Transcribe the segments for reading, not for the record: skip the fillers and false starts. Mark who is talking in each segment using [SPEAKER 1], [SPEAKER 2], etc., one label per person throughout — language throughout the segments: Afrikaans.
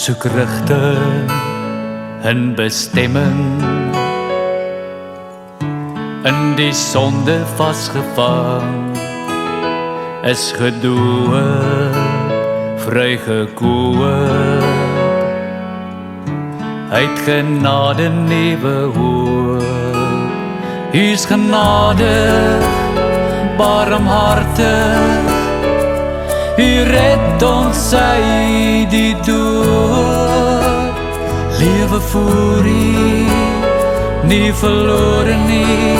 [SPEAKER 1] Soek rigting en bestemming, in die sonde vasgevang, is gedoop, vrygekoop, uit genade nuwe hoop. Hy's genadig, barmhartig, Hy red ons uit die dood. Lewe voor Hy, nie verlore nie,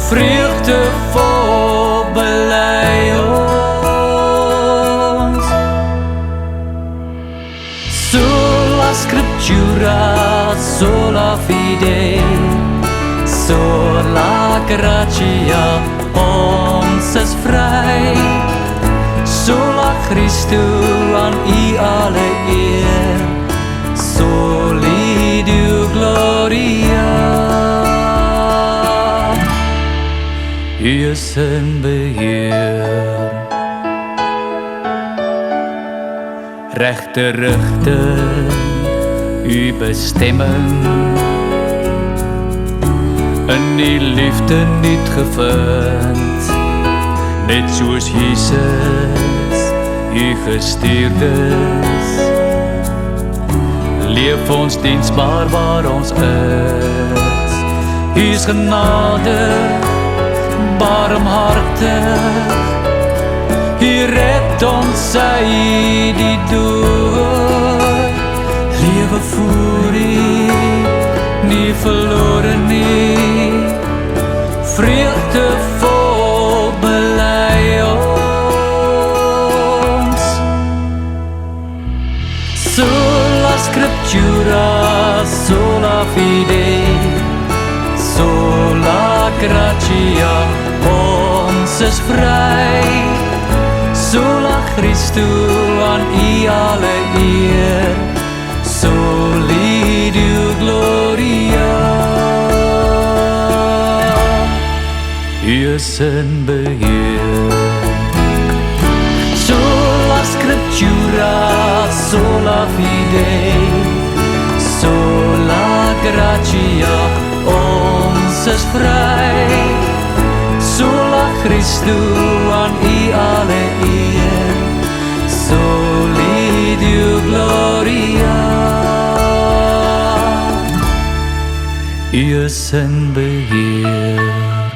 [SPEAKER 1] vreugde vol bely ons. Sola scriptura, sola fide, sola gratia, ons is vry. Sola Christu, aan U alle eer, soli Deo gloria. U is in beheer, regte rigting, U bestemming, in die liefde niet gevind, net soos Jesus, U gestuurdes, leef ons diensbaar waar ons is. U is genadig, barmhartig, U red ons uit die dood. Lewe voor U, nie verlore nie, vreugde vol bely ons. Sola scriptura, sola fide, sola gratia, ons is vry. Sola Christu, aan U alle eer, soli Deo gloria. U is in beheer. Sola scriptura, sola fide, sola gratia, ons is vry. Sola Christu, aan U alle eer, soli Deo gloria. U is in beheer.